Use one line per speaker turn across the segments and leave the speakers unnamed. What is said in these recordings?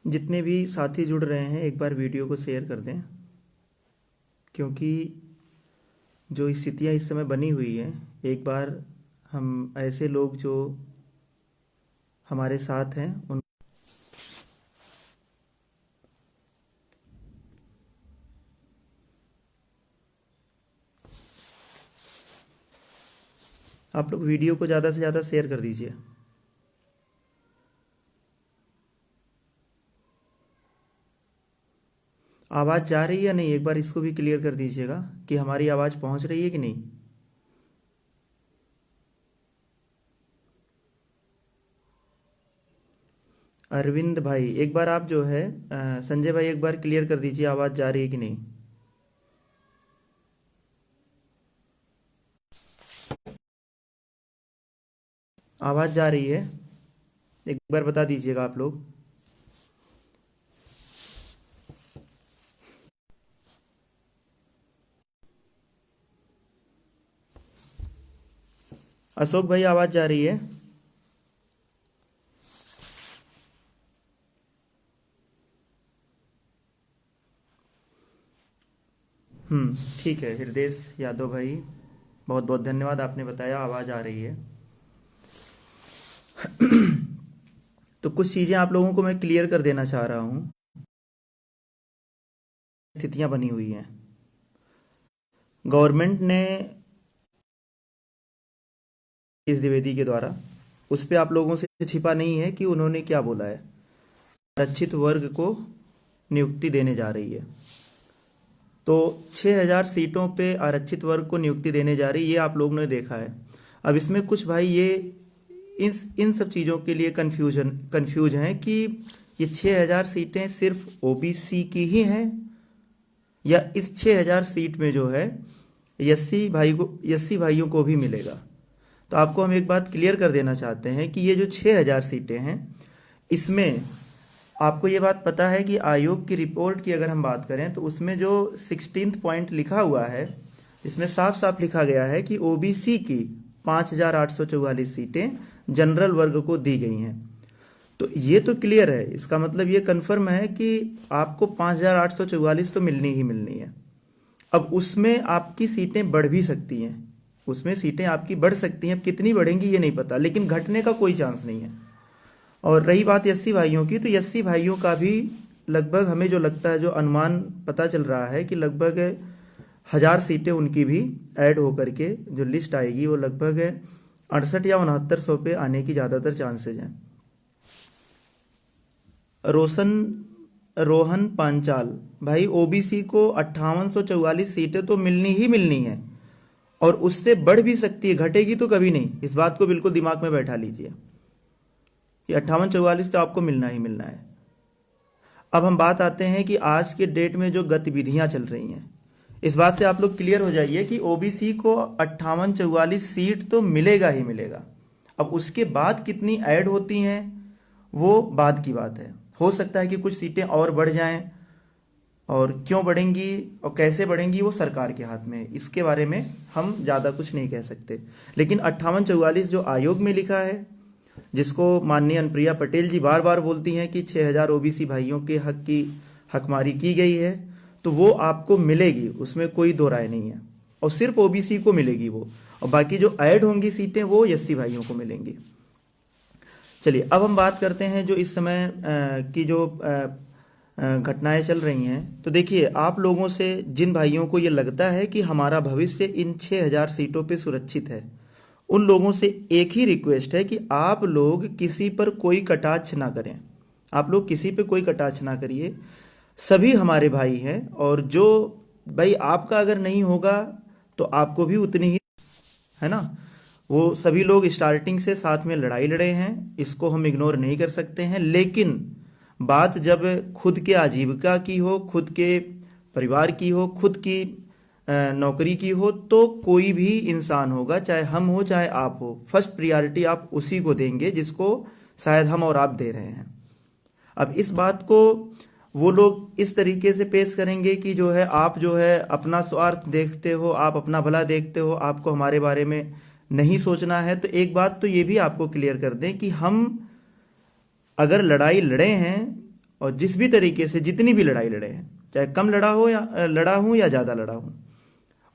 जितने भी साथी जुड़ रहे हैं एक बार वीडियो को शेयर कर दें, क्योंकि जो स्थितियाँ इस समय बनी हुई हैं, एक बार हम ऐसे लोग जो हमारे साथ हैं उन आप लोग वीडियो को ज़्यादा से ज़्यादा शेयर कर दीजिए। आवाज़ जा रही है या नहीं, एक बार इसको भी क्लियर कर दीजिएगा कि हमारी आवाज़ पहुंच रही है कि नहीं। अरविंद भाई एक बार आप जो है संजय भाई एक बार क्लियर कर दीजिए आवाज़ जा रही है कि नहीं। आवाज़ जा रही है, एक बार बता दीजिएगा आप लोग। अशोक भाई आवाज़ जा रही है। ठीक है हृदय यादव भाई, बहुत बहुत धन्यवाद, आपने बताया आवाज़ आ रही है। तो कुछ चीज़ें आप लोगों को मैं क्लियर कर देना चाह रहा हूँ। स्थितियाँ बनी हुई हैं, गवर्नमेंट ने इस द्विवेदी के द्वारा, उस पर आप लोगों से छिपा नहीं है कि उन्होंने क्या बोला है। आरक्षित वर्ग को नियुक्ति देने जा रही है, तो 6000 सीटों पे आरक्षित वर्ग को नियुक्ति देने जा रही है, ये आप लोगों ने देखा है। अब इसमें कुछ भाई ये इन सब चीज़ों के लिए कंफ्यूज हैं कि ये 6000 सीटें सिर्फ ओबीसी की ही हैं या इस 6000 सीट में जो है एससी भाइयों को भी मिलेगा। तो आपको हम एक बात क्लियर कर देना चाहते हैं कि ये जो 6000 सीटें हैं, इसमें आपको ये बात पता है कि आयोग की रिपोर्ट की अगर हम बात करें तो उसमें जो 16th पॉइंट लिखा हुआ है, इसमें साफ साफ लिखा गया है कि ओबीसी की 5844 सीटें जनरल वर्ग को दी गई हैं। तो ये तो क्लियर है, इसका मतलब ये कन्फर्म है कि आपको 5844 तो मिलनी ही मिलनी है। अब उसमें आपकी सीटें बढ़ भी सकती हैं, उसमें सीटें आपकी बढ़ सकती हैं, अब कितनी बढ़ेंगी ये नहीं पता, लेकिन घटने का कोई चांस नहीं है। और रही बात एससी भाइयों की, तो एससी भाइयों का भी लगभग हमें जो लगता है, जो अनुमान पता चल रहा है कि लगभग 1000 सीटें उनकी भी ऐड होकर के जो लिस्ट आएगी वो लगभग 68 या 6900 पे आने की ज़्यादातर चांसेज हैं। रोहन पांचाल भाई, ओबीसी को 5844 सीटें तो मिलनी ही मिलनी है और उससे बढ़ भी सकती है, घटेगी तो कभी नहीं। इस बात को बिल्कुल दिमाग में बैठा लीजिए कि 5844 तो आपको मिलना ही मिलना है। अब हम बात आते हैं कि आज के डेट में जो गतिविधियां चल रही हैं, इस बात से आप लोग क्लियर हो जाइए कि ओबीसी को 5844 सीट तो मिलेगा ही मिलेगा। अब उसके बाद कितनी ऐड होती हैं वो बाद की बात है, हो सकता है कि कुछ सीटें और बढ़ जाएं, और क्यों बढ़ेंगी और कैसे बढ़ेंगी वो सरकार के हाथ में है, इसके बारे में हम ज़्यादा कुछ नहीं कह सकते। लेकिन 5844 जो आयोग में लिखा है, जिसको माननीय अनुप्रिया पटेल जी बार बार बोलती हैं कि 6000 ओबीसी भाइयों के हक की हकमारी की गई है, तो वो आपको मिलेगी, उसमें कोई दो राय नहीं है, और सिर्फ ओबीसी को मिलेगी वो, और बाकी जो ऐड होंगी सीटें वो एससी भाइयों को मिलेंगी। चलिए अब हम बात करते हैं जो इस समय की जो घटनाएं चल रही हैं। तो देखिए, आप लोगों से जिन भाइयों को ये लगता है कि हमारा भविष्य इन 6000 सीटों पे सुरक्षित है, उन लोगों से एक ही रिक्वेस्ट है कि आप लोग किसी पर कोई कटाक्ष ना करें, आप लोग किसी पे कोई कटाक्ष ना करिए। सभी हमारे भाई हैं, और जो भाई आपका अगर नहीं होगा तो आपको भी उतनी ही, है ना, वो सभी लोग स्टार्टिंग से साथ में लड़ाई लड़े हैं, इसको हम इग्नोर नहीं कर सकते हैं। लेकिन बात जब खुद के आजीविका की हो, खुद के परिवार की हो, खुद की नौकरी की हो, तो कोई भी इंसान होगा, चाहे हम हो चाहे आप हो, फर्स्ट प्रायोरिटी आप उसी को देंगे जिसको शायद हम और आप दे रहे हैं। अब इस बात को वो लोग इस तरीके से पेश करेंगे कि जो है आप जो है अपना स्वार्थ देखते हो, आप अपना भला देखते हो, आपको हमारे बारे में नहीं सोचना है। तो एक बात तो ये भी आपको क्लियर कर दें कि हम अगर लड़ाई लड़े हैं और जिस भी तरीके से जितनी भी लड़ाई लड़े हैं, चाहे कम लड़ा हूँ या ज़्यादा लड़ा हूँ,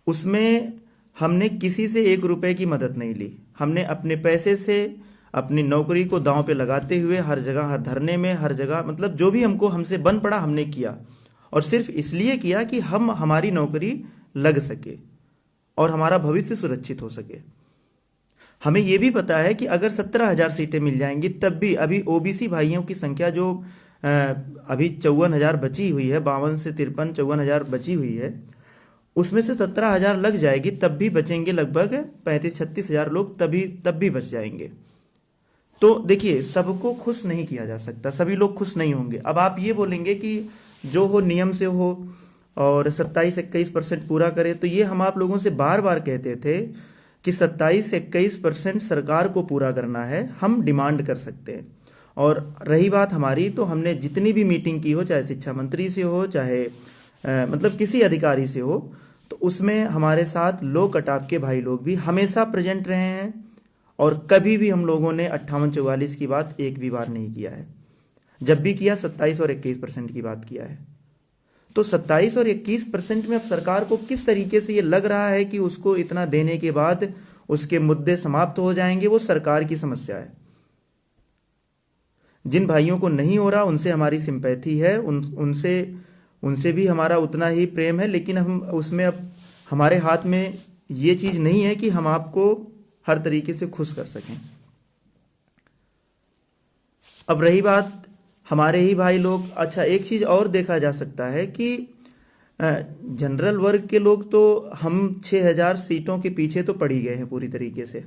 उसमें हमने किसी से 1 रुपए की मदद नहीं ली। हमने अपने पैसे से अपनी नौकरी को दांव पे लगाते हुए हर जगह, हर धरने में, हर जगह, मतलब जो भी हमसे बन पड़ा हमने किया, और सिर्फ इसलिए किया कि हमारी नौकरी लग सके और हमारा भविष्य सुरक्षित हो सके। हमें यह भी पता है कि अगर 17,000 सीटें मिल जाएंगी, तब भी अभी ओबीसी भाइयों की संख्या जो अभी 54,000 बची हुई है, 52 से 53 54,000 बची हुई है, उसमें से 17,000 लग जाएगी, तब भी बचेंगे लगभग 35-36,000 लोग, तब भी बच जाएंगे। तो देखिए, सबको खुश नहीं किया जा सकता, सभी लोग खुश नहीं होंगे। अब आप ये बोलेंगे कि जो हो नियम से हो और 27-21% पूरा करे, तो ये हम आप लोगों से बार बार कहते थे कि 27-21% सरकार को पूरा करना है, हम डिमांड कर सकते हैं। और रही बात हमारी, तो हमने जितनी भी मीटिंग की हो, चाहे शिक्षा मंत्री से हो, चाहे मतलब किसी अधिकारी से हो, तो उसमें हमारे साथ लो कटाव के भाई लोग भी हमेशा प्रेजेंट रहे हैं, और कभी भी हम लोगों ने 58-44 की बात एक भी बार नहीं किया है। जब भी किया 27 और 21% की बात किया है। तो 27 और 21% में अब सरकार को किस तरीके से ये लग रहा है कि उसको इतना देने के बाद उसके मुद्दे समाप्त हो जाएंगे, वो सरकार की समस्या है। जिन भाइयों को नहीं हो रहा उनसे हमारी सिंपैथी है, उनसे भी हमारा उतना ही प्रेम है, लेकिन हम उसमें अब हमारे हाथ में ये चीज़ नहीं है कि हम आपको हर तरीके से खुश कर सकें। अब रही बात हमारे ही भाई लोग, अच्छा एक चीज़ और देखा जा सकता है कि जनरल वर्ग के लोग तो हम 6,000 सीटों के पीछे तो पड़ ही गए हैं पूरी तरीके से,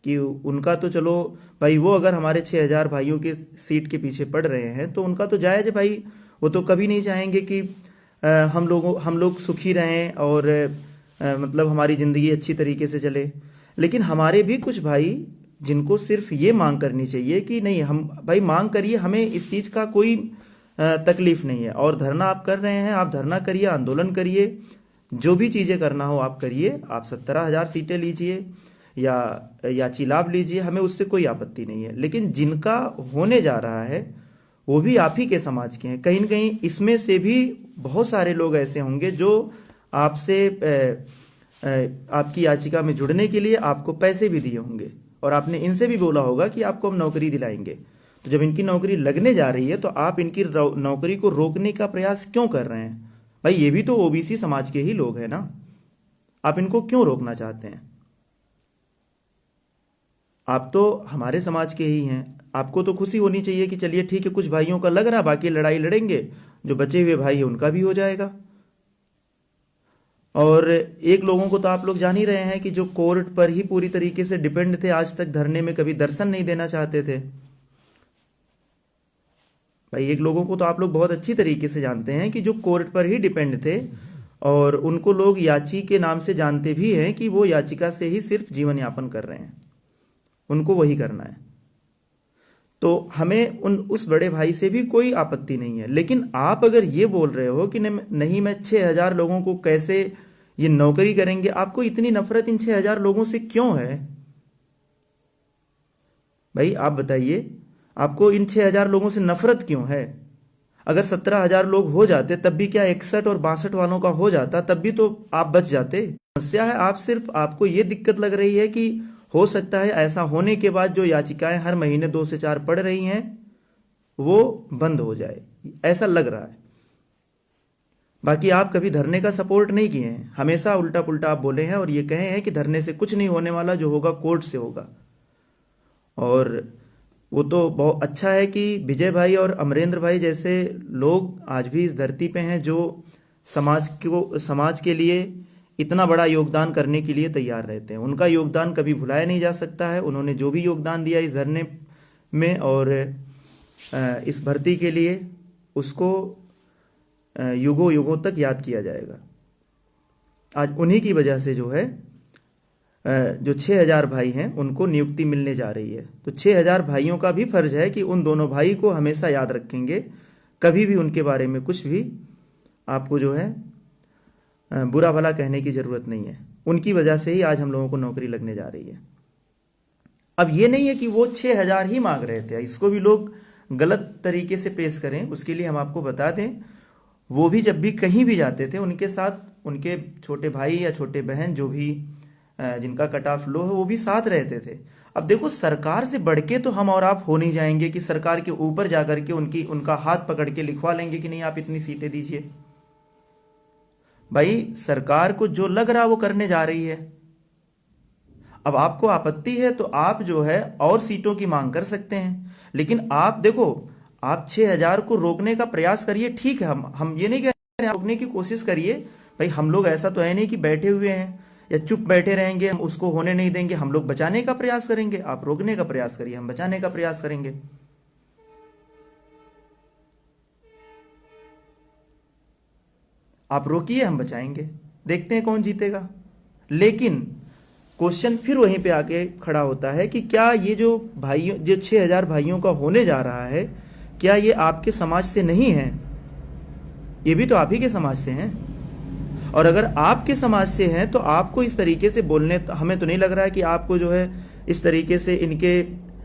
कि उनका तो चलो भाई, वो अगर हमारे 6,000 भाइयों के सीट के पीछे पड़ रहे हैं तो उनका तो जायज़ है भाई। वो तो कभी नहीं चाहेंगे कि हम लोग सुखी रहें और मतलब हमारी ज़िंदगी अच्छी तरीके से चले। लेकिन हमारे भी कुछ भाई जिनको सिर्फ ये मांग करनी चाहिए कि नहीं, हम भाई मांग करिए, हमें इस चीज़ का कोई तकलीफ नहीं है, और धरना आप कर रहे हैं, आप धरना करिए, आंदोलन करिए, जो भी चीज़ें करना हो आप करिए, आप 17,000 सीटें लीजिए या चिलाब लीजिए, हमें उससे कोई आपत्ति नहीं है। लेकिन जिनका होने जा रहा है वो भी आप ही के समाज के हैं। कहीं न कहीं इसमें से भी बहुत सारे लोग ऐसे होंगे जो आपसे आपकी याचिका में जुड़ने के लिए आपको पैसे भी दिए होंगे, और आपने इनसे भी बोला होगा कि आपको हम नौकरी दिलाएंगे। तो जब इनकी नौकरी लगने जा रही है तो आप इनकी नौकरी को रोकने का प्रयास क्यों कर रहे हैं? भाई ये भी तो ओबीसी समाज के ही लोग हैं ना, आप इनको क्यों रोकना चाहते हैं? आप तो हमारे समाज के ही हैं, आपको तो खुशी होनी चाहिए कि चलिए ठीक है, कुछ भाइयों का लग रहा, बाकी लड़ाई लड़ेंगे, जो बचे हुए भाई हैं उनका भी हो जाएगा। और एक लोगों को तो आप लोग जान ही रहे हैं कि जो कोर्ट पर ही पूरी तरीके से डिपेंड थे, आज तक धरने में कभी दर्शन नहीं देना चाहते थे। भाई एक लोगों को तो आप लोग बहुत अच्छी तरीके से जानते हैं कि जो कोर्ट पर ही डिपेंड थे, और उनको लोग याची के नाम से जानते भी हैं कि वो याचिका से ही सिर्फ जीवन यापन कर रहे हैं, उनको वही करना है। तो हमें उस बड़े भाई से भी कोई आपत्ति नहीं है। लेकिन आप अगर ये बोल रहे हो कि नहीं मैं 6,000 लोगों को कैसे ये नौकरी करेंगे, आपको इतनी नफरत इन 6,000 लोगों से क्यों है? भाई आप बताइए, आपको इन 6,000 लोगों से नफरत क्यों है? अगर 17,000 लोग हो जाते तब भी क्या 61 और 62 वालों का हो जाता, तब भी तो आप बच जाते। समस्या है आपको ये दिक्कत लग रही है कि हो सकता है ऐसा होने के बाद जो याचिकाएं हर महीने 2 से 4 पड़ रही हैं वो बंद हो जाए, ऐसा लग रहा है। बाकी आप कभी धरने का सपोर्ट नहीं किए हैं, हमेशा उल्टा पुल्टा आप बोले हैं और ये कहे हैं कि धरने से कुछ नहीं होने वाला, जो होगा कोर्ट से होगा। और वो तो बहुत अच्छा है कि विजय भाई और अमरेंद्र भाई जैसे लोग आज भी इस धरती पे हैं, जो समाज के लिए इतना बड़ा योगदान करने के लिए तैयार रहते हैं। उनका योगदान कभी भुलाया नहीं जा सकता है। उन्होंने जो भी योगदान दिया इस धरने में और इस भर्ती के लिए, उसको युगों युगों तक याद किया जाएगा। आज उन्हीं की वजह से जो है जो 6,000 भाई हैं उनको नियुक्ति मिलने जा रही है। तो 6,000 भाइयों का भी फर्ज है कि उन दोनों भाई को हमेशा याद रखेंगे, कभी भी उनके बारे में कुछ भी आपको जो है बुरा भला कहने की ज़रूरत नहीं है। उनकी वजह से ही आज हम लोगों को नौकरी लगने जा रही है। अब ये नहीं है कि वो 6,000 ही मांग रहे थे, इसको भी लोग गलत तरीके से पेश करें, उसके लिए हम आपको बता दें, वो भी जब भी कहीं भी जाते थे उनके साथ उनके छोटे भाई या छोटे बहन जो भी जिनका कट ऑफ लो है वो भी साथ रहते थे। अब देखो, सरकार से बढ़ के तो हम और आप हो नहीं जाएंगे कि सरकार के ऊपर जाकर के उनका हाथ पकड़ के लिखवा लेंगे कि नहीं आप इतनी सीटें दीजिए। भाई, सरकार को जो लग रहा वो करने जा रही है। अब आपको आपत्ति है तो आप जो है और सीटों की मांग कर सकते हैं, लेकिन आप देखो, आप 6,000 को रोकने का प्रयास करिए, ठीक है, हम ये नहीं कह रहे हैं, रोकने की कोशिश करिए। भाई, हम लोग ऐसा तो है नहीं कि बैठे हुए हैं या चुप बैठे रहेंगे, हम उसको होने नहीं देंगे। हम लोग बचाने का प्रयास करेंगे, आप रोकने का प्रयास करिए, हम बचाने का प्रयास करेंगे। आप रोकिए, हम बचाएंगे, देखते हैं कौन जीतेगा। लेकिन क्वेश्चन फिर वहीं पे आके खड़ा होता है कि क्या ये जो भाइयों, जो 6,000 भाइयों का होने जा रहा है, क्या ये आपके समाज से नहीं है? ये भी तो आप ही के समाज से हैं। और अगर आपके समाज से हैं तो आपको इस तरीके से बोलने, हमें तो नहीं लग रहा है कि आपको जो है इस तरीके से इनके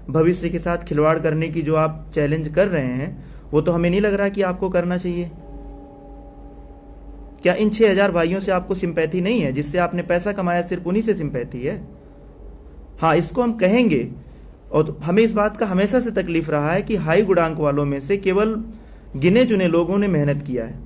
भविष्य के साथ खिलवाड़ करने की जो आप चैलेंज कर रहे हैं, वो तो हमें नहीं लग रहा कि आपको करना चाहिए। क्या इन 6,000 भाइयों से आपको सिंपैथी नहीं है? जिससे आपने पैसा कमाया, सिर्फ उन्हीं से सिंपैथी है? हाँ, इसको हम कहेंगे। और तो हमें इस बात का हमेशा से तकलीफ रहा है कि हाई गुणांक वालों में से केवल गिने चुने लोगों ने मेहनत किया है,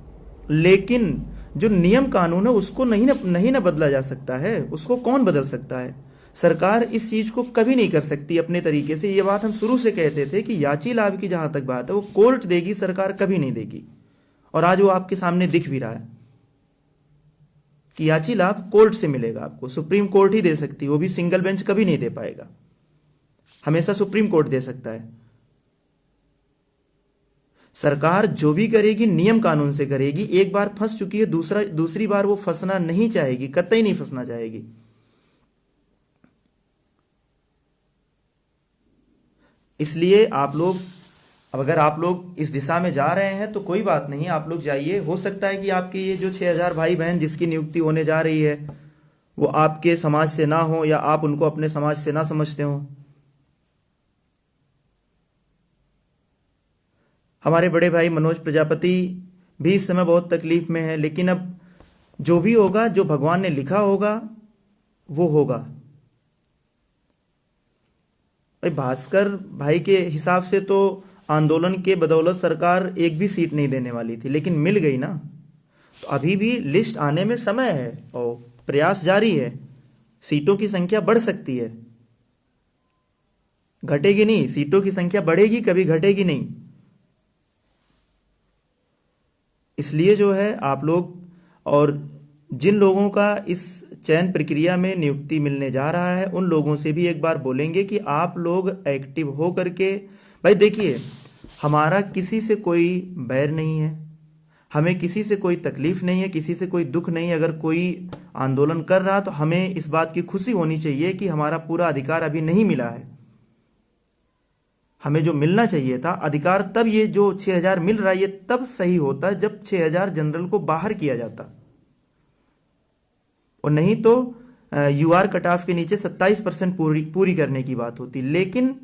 लेकिन जो नियम कानून है उसको नहीं ना बदला जा सकता है। उसको कौन बदल सकता है? सरकार इस चीज को कभी नहीं कर सकती अपने तरीके से। ये बात हम शुरू से कहते थे कि याची लाभ की जहां तक बात है, वो कोर्ट देगी, सरकार कभी नहीं देगी। और आज वो आपके सामने दिख भी रहा है कि याची लाभ कोर्ट से मिलेगा आपको, सुप्रीम कोर्ट ही दे सकती है, वो भी सिंगल बेंच कभी नहीं दे पाएगा, हमेशा सुप्रीम कोर्ट दे सकता है। सरकार जो भी करेगी नियम कानून से करेगी। एक बार फंस चुकी है, दूसरी बार वो फंसना नहीं चाहेगी, कतई नहीं फंसना चाहेगी। इसलिए आप लोग, अब अगर आप लोग इस दिशा में जा रहे हैं तो कोई बात नहीं, आप लोग जाइए। हो सकता है कि आपके ये जो 6,000 भाई बहन जिसकी नियुक्ति होने जा रही है वो आपके समाज से ना हो, या आप उनको अपने समाज से ना समझते हो। हमारे बड़े भाई मनोज प्रजापति भी इस समय बहुत तकलीफ में है, लेकिन अब जो भी होगा, जो भगवान ने लिखा होगा वो होगा। भाई, भास्कर भाई के हिसाब से तो आंदोलन के बदौलत सरकार एक भी सीट नहीं देने वाली थी, लेकिन मिल गई ना। तो अभी भी लिस्ट आने में समय है और प्रयास जारी है। सीटों की संख्या बढ़ सकती है, घटेगी नहीं। सीटों की संख्या बढ़ेगी, कभी घटेगी नहीं। इसलिए जो है आप लोग, और जिन लोगों का इस चयन प्रक्रिया में नियुक्ति मिलने जा रहा है, उन लोगों से भी एक बार बोलेंगे कि आप लोग एक्टिव हो करके, भाई देखिए, हमारा किसी से कोई बैर नहीं है, हमें किसी से कोई तकलीफ नहीं है, किसी से कोई दुख नहीं है। अगर कोई आंदोलन कर रहा तो हमें इस बात की खुशी होनी चाहिए कि हमारा पूरा अधिकार अभी नहीं मिला है। हमें जो मिलना चाहिए था अधिकार, तब ये जो 6,000 मिल रहा है ये तब सही होता जब 6,000 जनरल को बाहर किया जाता, और नहीं तो यूआर कट ऑफ के नीचे 27% पूरी करने की बात होती। लेकिन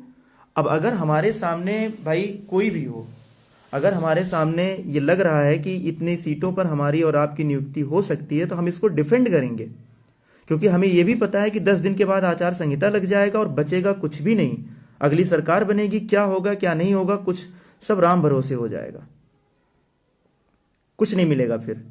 अब अगर हमारे सामने, भाई कोई भी हो, अगर हमारे सामने ये लग रहा है कि इतनी सीटों पर हमारी और आपकी नियुक्ति हो सकती है, तो हम इसको डिफेंड करेंगे, क्योंकि हमें यह भी पता है कि 10 दिन के बाद आचार संहिता लग जाएगा और बचेगा कुछ भी नहीं। अगली सरकार बनेगी, क्या होगा क्या नहीं होगा, कुछ सब राम भरोसे हो जाएगा, कुछ नहीं मिलेगा फिर।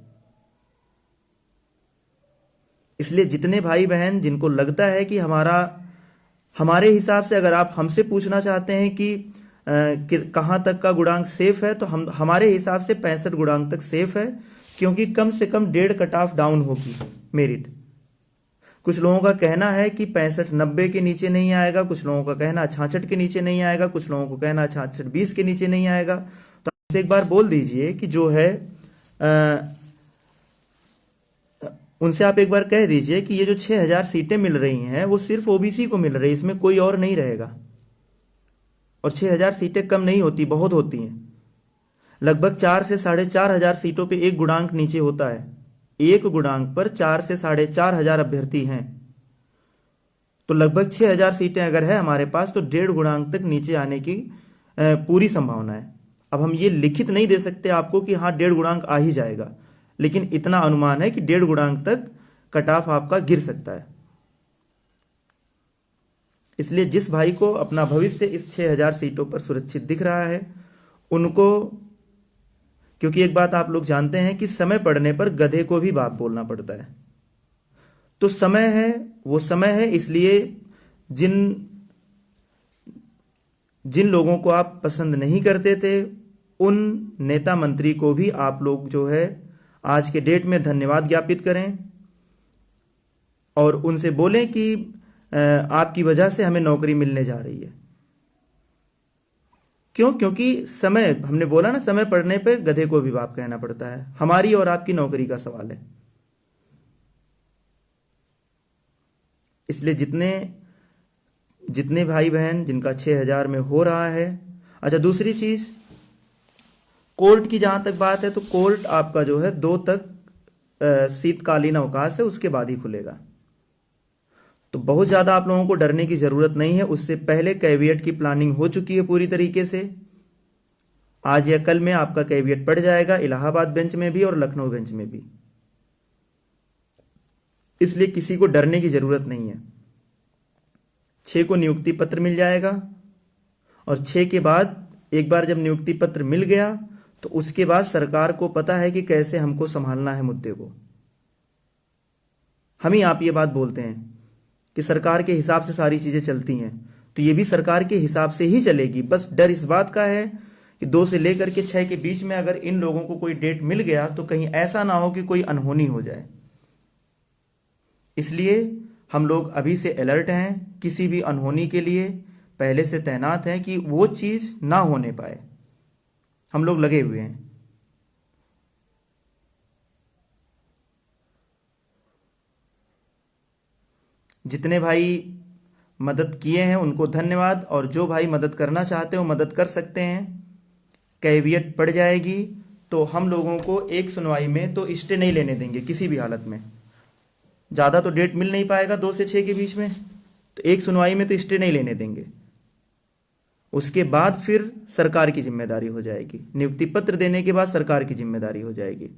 इसलिए जितने भाई बहन जिनको लगता है कि हमारे हिसाब से, अगर आप हमसे पूछना चाहते हैं कि कहाँ तक का गुणांक सेफ है, तो हमारे हिसाब से 65 गुणांक तक सेफ है, क्योंकि कम से कम 1.5 कट ऑफ डाउन होगी मेरिट। कुछ लोगों का कहना है कि 65-90 के नीचे नहीं आएगा, कुछ लोगों का कहना 66 के नीचे नहीं आएगा, कुछ लोगों को कहना 66-20 के नीचे नहीं आएगा। तो हमसे एक बार बोल दीजिए कि जो है उनसे आप एक बार कह दीजिए कि ये जो 6,000 सीटें मिल रही हैं वो सिर्फ ओबीसी को मिल रही है, इसमें कोई और नहीं रहेगा। और 6,000 सीटें कम नहीं होती, बहुत होती हैं। लगभग 4 से 4,500 सीटों पे एक गुणांक नीचे होता है। एक गुणांक पर 4 से 4,500 अभ्यर्थी हैं, तो लगभग 6,000 सीटें अगर है हमारे पास, तो 1.5 गुणांक तक नीचे आने की पूरी संभावना है। अब हम ये लिखित नहीं दे सकते आपको कि हाँ 1.5 गुणांक आ ही जाएगा, लेकिन इतना अनुमान है कि 1.5 गुणांक तक कट ऑफ आपका गिर सकता है। इसलिए जिस भाई को अपना भविष्य इस 6,000 सीटों पर सुरक्षित दिख रहा है उनको, क्योंकि एक बात आप लोग जानते हैं कि समय पड़ने पर गधे को भी बाप बोलना पड़ता है। तो समय है, वो समय है, इसलिए जिन जिन लोगों को आप पसंद नहीं करते थे उन नेता मंत्री को भी आप लोग जो है आज के डेट में धन्यवाद ज्ञापित करें और उनसे बोलें कि आपकी वजह से हमें नौकरी मिलने जा रही है। क्यों? क्योंकि समय, हमने बोला ना, समय पड़ने पे गधे को भी बाप कहना पड़ता है। हमारी और आपकी नौकरी का सवाल है। इसलिए जितने जितने भाई बहन जिनका 6,000 में हो रहा है। अच्छा, दूसरी चीज, कोर्ट की जहां तक बात है तो कोर्ट आपका जो है 2 तक शीतकालीन अवकाश है, उसके बाद ही खुलेगा। तो बहुत ज़्यादा आप लोगों को डरने की ज़रूरत नहीं है। उससे पहले कैविएट की प्लानिंग हो चुकी है पूरी तरीके से। आज या कल में आपका कैविएट पड़ जाएगा, इलाहाबाद बेंच में भी और लखनऊ बेंच में भी। इसलिए किसी को डरने की ज़रूरत नहीं है। 6 को नियुक्ति पत्र मिल जाएगा और 6 के बाद एक बार जब नियुक्ति पत्र मिल गया तो उसके बाद सरकार को पता है कि कैसे हमको संभालना है मुद्दे को। हम ही आप ये बात बोलते हैं कि सरकार के हिसाब से सारी चीज़ें चलती हैं, तो ये भी सरकार के हिसाब से ही चलेगी। बस डर इस बात का है कि 2 से लेकर के 6 के बीच में अगर इन लोगों को कोई डेट मिल गया तो कहीं ऐसा ना हो कि कोई अनहोनी हो जाए। इसलिए हम लोग अभी से अलर्ट हैं, किसी भी अनहोनी के लिए पहले से तैनात हैं कि वो चीज़ ना होने पाए। हम लोग लगे हुए हैं। जितने भाई मदद किए हैं उनको धन्यवाद, और जो भाई मदद करना चाहते हो मदद कर सकते हैं। कैविएट पड़ जाएगी तो हम लोगों को एक सुनवाई में तो स्टे नहीं लेने देंगे किसी भी हालत में। ज़्यादा तो डेट मिल नहीं पाएगा 2 से 6 के बीच में, तो एक सुनवाई में तो स्टे नहीं लेने देंगे। उसके बाद फिर सरकार की जिम्मेदारी हो जाएगी। नियुक्ति पत्र देने के बाद सरकार की जिम्मेदारी हो जाएगी।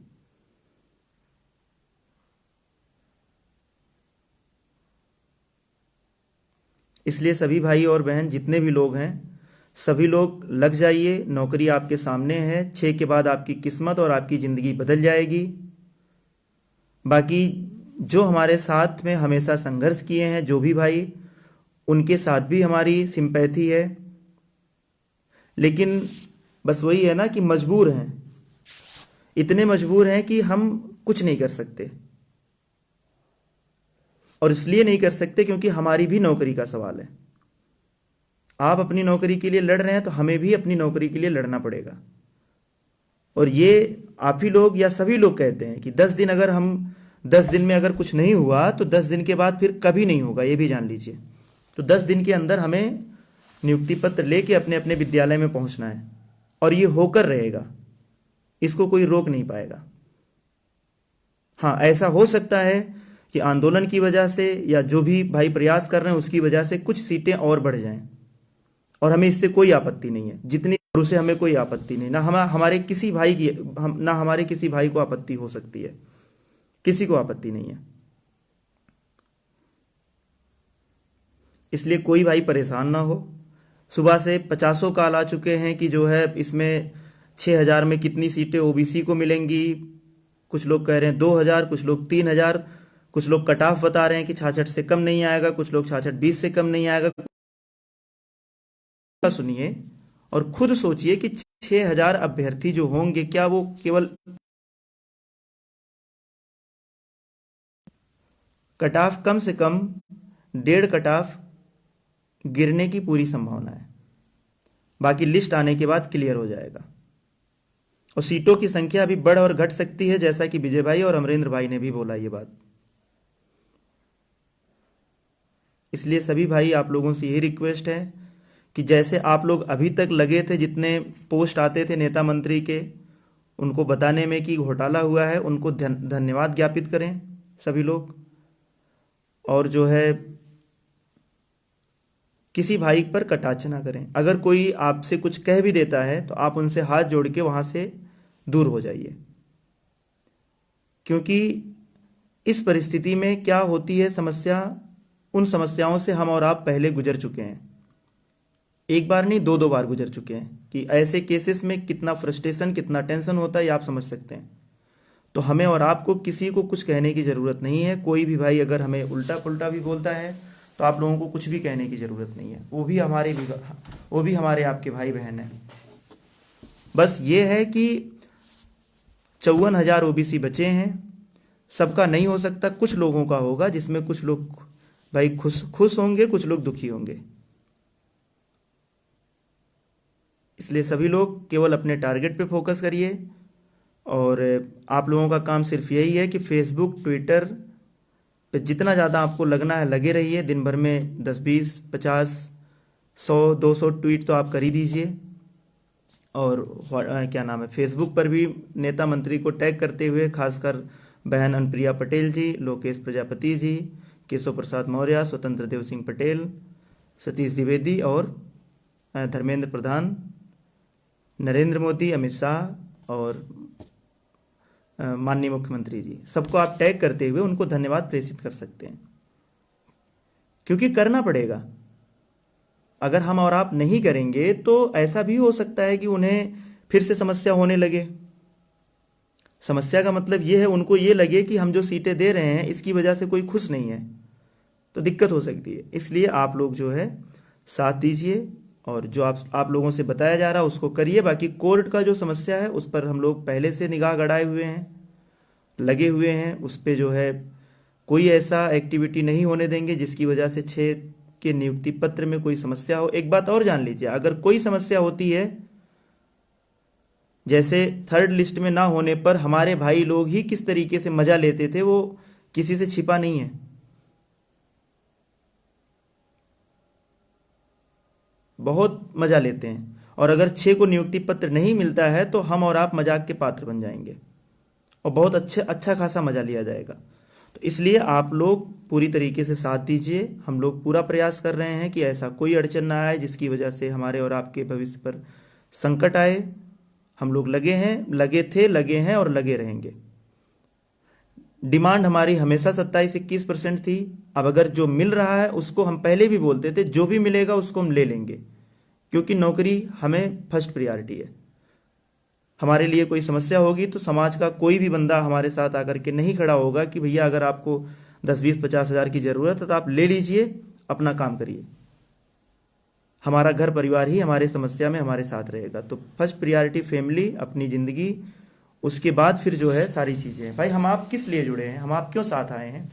इसलिए सभी भाई और बहन जितने भी लोग हैं, सभी लोग लग जाइए। नौकरी आपके सामने है। 6 के बाद आपकी किस्मत और आपकी ज़िंदगी बदल जाएगी। बाकी जो हमारे साथ में हमेशा संघर्ष किए हैं जो भी भाई, उनके साथ भी हमारी सिंपैथी है। लेकिन बस वही है ना कि मजबूर हैं, इतने मजबूर हैं कि हम कुछ नहीं कर सकते। और इसलिए नहीं कर सकते क्योंकि हमारी भी नौकरी का सवाल है। आप अपनी नौकरी के लिए लड़ रहे हैं तो हमें भी अपनी नौकरी के लिए लड़ना पड़ेगा। और ये आप ही लोग या सभी लोग कहते हैं कि 10 दिन, अगर हम 10 दिन में अगर कुछ नहीं हुआ तो 10 दिन के बाद फिर कभी नहीं होगा, ये भी जान लीजिए। तो 10 दिन के अंदर हमें नियुक्ति पत्र लेके अपने अपने विद्यालय में पहुंचना है और ये होकर रहेगा, इसको कोई रोक नहीं पाएगा। हाँ, ऐसा हो सकता है कि आंदोलन की वजह से या जो भी भाई प्रयास कर रहे हैं उसकी वजह से कुछ सीटें और बढ़ जाएं, और हमें इससे कोई आपत्ति नहीं है। जितनी से हमें कोई आपत्ति नहीं, ना हमारे किसी भाई की, ना हमारे किसी भाई को आपत्ति हो सकती है, किसी को आपत्ति नहीं है। इसलिए कोई भाई परेशान ना हो। सुबह से 50 कॉल आ चुके हैं कि जो है इसमें 6,000 में कितनी सीटें ओबीसी को मिलेंगी। कुछ लोग कह रहे हैं 2,000, कुछ लोग 3,000, कुछ लोग कट ऑफ बता रहे हैं कि 66 से कम नहीं आएगा, कुछ लोग 66-20 से कम नहीं आएगा। सुनिए और खुद सोचिए कि 6,000 अभ्यर्थी जो होंगे, क्या वो केवल कट ऑफ, कम से कम 1.5 कट ऑफ गिरने की पूरी संभावना है। बाकी लिस्ट आने के बाद क्लियर हो जाएगा। और सीटों की संख्या अभी बढ़ और घट सकती है, जैसा कि विजय भाई और अमरेंद्र भाई ने भी बोला ये बात। इसलिए सभी भाई आप लोगों से यही रिक्वेस्ट है कि जैसे आप लोग अभी तक लगे थे, जितने पोस्ट आते थे नेता मंत्री के उनको बताने में कि घोटाला हुआ है, उनको धन्यवाद ज्ञापित करें सभी लोग। और जो है किसी भाई पर कटाक्ष ना करें। अगर कोई आपसे कुछ कह भी देता है तो आप उनसे हाथ जोड़ के वहाँ से दूर हो जाइए, क्योंकि इस परिस्थिति में क्या होती है समस्या, उन समस्याओं से हम और आप पहले गुजर चुके हैं। एक बार नहीं, दो दो बार गुजर चुके हैं कि ऐसे केसेस में कितना फ्रस्ट्रेशन, कितना टेंशन होता है, ये आप समझ सकते हैं। तो हमें और आपको किसी को कुछ कहने की ज़रूरत नहीं है। कोई भी भाई अगर हमें उल्टा पुल्टा भी बोलता है तो आप लोगों को कुछ भी कहने की ज़रूरत नहीं है। वो भी हमारे आपके भाई बहन हैं। बस ये है कि 54,000 ओबीसी बचे हैं। सबका नहीं हो सकता, कुछ लोगों का होगा, जिसमें कुछ लोग भाई खुश होंगे, कुछ लोग दुखी होंगे। इसलिए सभी लोग केवल अपने टारगेट पे फोकस करिए। और आप लोगों का काम सिर्फ यही है कि फेसबुक, ट्विटर पे जितना ज़्यादा आपको लगना है लगे रहिए। दिन भर में 10, 20, 50, 100, 200 ट्वीट तो आप कर ही दीजिए। और क्या नाम है, फेसबुक पर भी नेता मंत्री को टैग करते हुए, खासकर बहन अनुप्रिया पटेल जी, लोकेश प्रजापति जी, केशव प्रसाद मौर्य, स्वतंत्र देव सिंह पटेल, सतीश द्विवेदी और धर्मेंद्र प्रधान, नरेंद्र मोदी, अमित शाह और माननीय मुख्यमंत्री जी, सबको आप टैग करते हुए उनको धन्यवाद प्रेषित कर सकते हैं, क्योंकि करना पड़ेगा। अगर हम और आप नहीं करेंगे तो ऐसा भी हो सकता है कि उन्हें फिर से समस्या होने लगे। समस्या का मतलब ये है, उनको ये लगे कि हम जो सीटें दे रहे हैं इसकी वजह से कोई खुश नहीं है, तो दिक्कत हो सकती है। इसलिए आप लोग जो है साथ दीजिए और जो आप लोगों से बताया जा रहा है उसको करिए। बाकी कोर्ट का जो समस्या है उस पर हम लोग पहले से निगाह गड़ाए हुए हैं, लगे हुए हैं। उस पर जो है कोई ऐसा एक्टिविटी नहीं होने देंगे जिसकी वजह से 6 के नियुक्ति पत्र में कोई समस्या हो। एक बात और जान लीजिए, अगर कोई समस्या होती है, जैसे 3rd लिस्ट में ना होने पर हमारे भाई लोग ही किस तरीके से मजा लेते थे, वो किसी से छिपा नहीं है। बहुत मजा लेते हैं। और अगर 6 को नियुक्ति पत्र नहीं मिलता है तो हम और आप मजाक के पात्र बन जाएंगे और बहुत अच्छा खासा मजा लिया जाएगा। तो इसलिए आप लोग पूरी तरीके से साथ दीजिए। हम लोग पूरा प्रयास कर रहे हैं कि ऐसा कोई अड़चन ना आए जिसकी वजह से हमारे और आपके भविष्य पर संकट आए। हम लोग लगे हैं, लगे थे, लगे हैं और लगे रहेंगे। डिमांड हमारी हमेशा 27-21% थी। अब अगर जो मिल रहा है उसको, हम पहले भी बोलते थे, जो भी मिलेगा उसको हम ले लेंगे, क्योंकि नौकरी हमें फर्स्ट प्रायोरिटी है। हमारे लिए कोई समस्या होगी तो समाज का कोई भी बंदा हमारे साथ आकर के नहीं खड़ा होगा कि भैया अगर आपको 10, 20, 50 हज़ार की ज़रूरत है तो आप ले लीजिए, अपना काम करिए। हमारा घर परिवार ही हमारे समस्या में हमारे साथ रहेगा। तो फर्स्ट प्रायोरिटी फैमिली, अपनी ज़िंदगी, उसके बाद फिर जो है सारी चीज़ें हैं। भाई हम आप किस लिए जुड़े हैं, हम आप क्यों साथ आए हैं?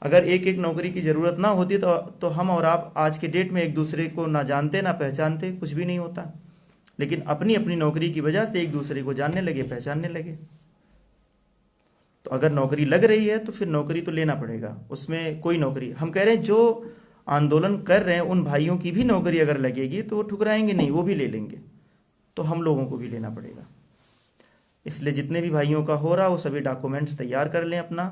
अगर एक एक नौकरी की ज़रूरत ना होती तो हम और आप आज के डेट में एक दूसरे को ना जानते ना पहचानते, कुछ भी नहीं होता। लेकिन अपनी अपनी नौकरी की वजह से एक दूसरे को जानने लगे, पहचानने लगे। तो अगर नौकरी लग रही है तो फिर नौकरी तो लेना पड़ेगा। उसमें कोई नौकरी, हम कह रहे हैं जो आंदोलन कर रहे हैं उन भाइयों की भी नौकरी अगर लगेगी तो वो ठुकराएंगे नहीं, वो भी ले लेंगे। तो हम लोगों को भी लेना पड़ेगा। इसलिए जितने भी भाइयों का हो रहा वो सभी डॉक्यूमेंट्स तैयार कर लें अपना,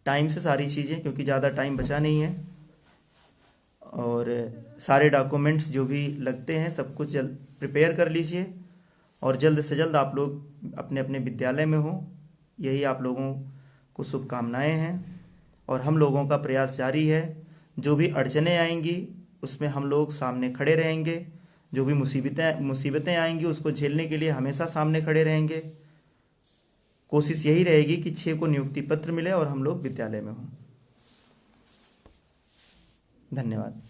टाइम से सारी चीज़ें, क्योंकि ज़्यादा टाइम बचा नहीं है। और सारे डॉक्यूमेंट्स जो भी लगते हैं सब कुछ जल्द प्रिपेयर कर लीजिए और जल्द से जल्द आप लोग अपने अपने विद्यालय में हों। यही आप लोगों को शुभकामनाएं हैं और हम लोगों का प्रयास जारी है। जो भी अड़चनें आएंगी उसमें हम लोग सामने खड़े रहेंगे। जो भी मुसीबतें आएंगी उसको झेलने के लिए हमेशा सामने खड़े रहेंगे। कोशिश यही रहेगी कि 6 को नियुक्ति पत्र मिले और हम लोग विद्यालय में हों। धन्यवाद।